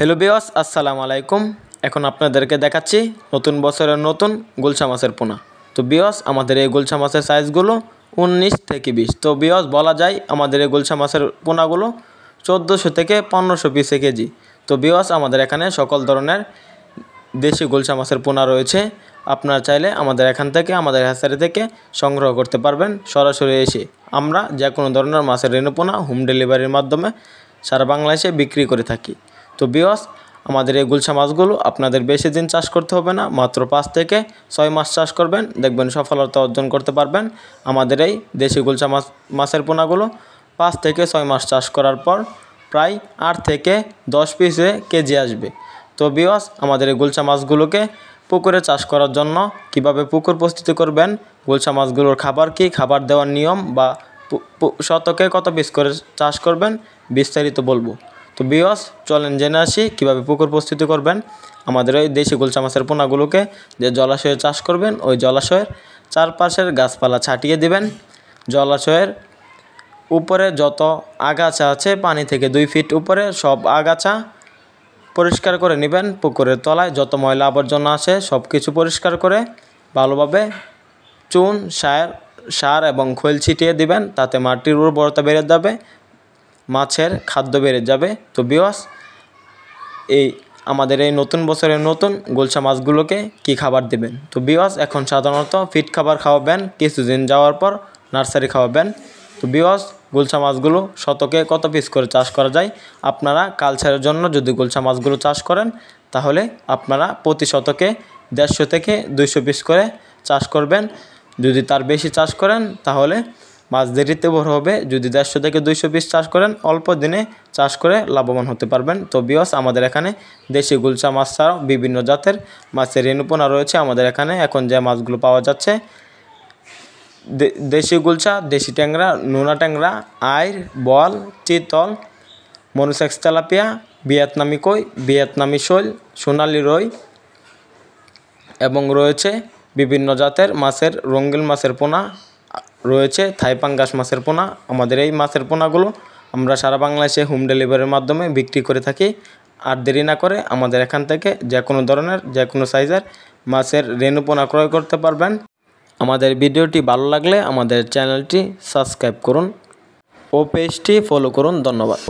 Hello viewers, আসসালামু আলাইকুম। এখন আপনাদেরকে দেখাচ্ছি নতুন বছরের নতুন গুলশা মাছের পোনা। তো ভিউয়ার্স, আমাদের এই গুলশা মাছের সাইজগুলো 19 থেকে 20। তো ভিউয়ার্স, বলা যায় আমাদের এই গুলশা মাছের পোনাগুলো 1400 থেকে 1500 পিসে কেজি। তো ভিউয়ার্স, আমাদের এখানে সকল ধরনের দেশি গুলশা মাছের পোনা রয়েছে। আপনারা চাইলে আমাদের এখান থেকে, আমাদের হ্যাচারি থেকে সংগ্রহ করতে পারবেন সরাসরি এসে। আমরা যে কোনো ধরনের মাছের রেণু পোনা হোম ডেলিভারির মাধ্যমে সারা বাংলাদেশে বিক্রি করে থাকি। তো ভিউয়ার্স, আমাদের এই গুলশা মাছগুলো আপনাদের বেশি দিন চাষ করতে হবে না, মাত্র 5 থেকে 6 মাস চাষ করবেন, দেখবেন সফলতা অর্জন করতে পারবেন। আমাদের এই দেশি গুলশা মাছের পোনাগুলো 5 থেকে 6 মাস চাষ করার পর প্রায় 8 থেকে 10 পিসে কেজি আসবে। তো ভিউয়ার্স, আমাদের এই গুলশা মাছগুলোকে পুকুরে চাষ করার জন্য কিভাবে পুকুর প্রস্তুতি করবেন, গুলশা মাছগুলোর খাবার কি, খাবার দেওয়ার নিয়ম বা শতকে কত পিস করে চাষ করবেন বিস্তারিত বলবো। তো ভিউয়ার্স, চলেন জেনে আসি কীভাবে পুকুর প্রস্তুতি করবেন। আমাদের ওই দেশি গুলশা মাছের পোনাগুলোকে যে জলাশয়ে চাষ করবেন, ওই জলাশয়ের চারপাশের গাছপালা ছাটিয়ে দিবেন। জলাশয়ের উপরে যত আগাছা আছে, পানি থেকে 2 ফিট উপরে সব আগাছা পরিষ্কার করে নেবেন। পুকুরের তলায় যত ময়লা আবর্জনা আছে সব কিছু পরিষ্কার করে ভালোভাবে চুন, সার এবং খৈল ছিটিয়ে দিবেন। তাতে মাটির উর্বরতা বেড়ে যাবে, মাছের খাদ্য বেড়ে যাবে। তো ভিউয়ার্স, আমাদের এই নতুন বছরের নতুন গুলশা মাছগুলোকে কি খাবার দেবেন? তো ভিউয়ার্স, এখন সাধারণত ফিড খাবার খাওয়াবেন, কিছুদিন যাওয়ার পর নার্সারি খাওয়াবেন। তো ভিউয়ার্স, গুলশা মাছগুলো শতকে কত পিস করে চাষ করা যায়? আপনারা কালচারের জন্য যদি গুলশা মাছগুলো চাষ করেন, তাহলে আপনারা প্রতি শতকে 150 থেকে 200 পিস করে চাষ করবেন। যদি তার বেশি চাষ করেন তাহলে মাছ দেরিতে বড় হবে। যদি 150 থেকে 200 পিস চাষ করেন, অল্প দিনে চাষ করে লাভবান হতে পারবেন। তো ভিউয়ার্স, আমাদের এখানে দেশি গুলশা মাছ ছাড়াও বিভিন্ন জাতের মাছের রেণু পোনা রয়েছে। আমাদের এখানে এখন যে মাছগুলো পাওয়া যাচ্ছে, দেশি গুলশা, দেশি ট্যাংরা, নোনা ট্যাংরা, আইর, বল, চিতল, মনুসেক্স তেলাপিয়া, ভিয়েতনামি কই, ভিয়েতনামি শৈল, সোনালি রুই এবং রয়েছে বিভিন্ন জাতের মাছের রঙিন মাছের পোনা রয়েছে, থাই পাঙ্গাস মাছের পোনা। আমাদের এই মাছের পোনাগুলো আমরা সারা বাংলাদেশে হোম ডেলিভারির মাধ্যমে বিক্রি করে থাকি। আর দেরি না করে আমাদের এখান থেকে যে কোনো ধরনের, যে কোনো সাইজের মাছের রেণু পোনা ক্রয় করতে পারবেন। আমাদের ভিডিওটি ভালো লাগলে আমাদের চ্যানেলটি সাবস্ক্রাইব করুন ও পেজটি ফলো করুন। ধন্যবাদ।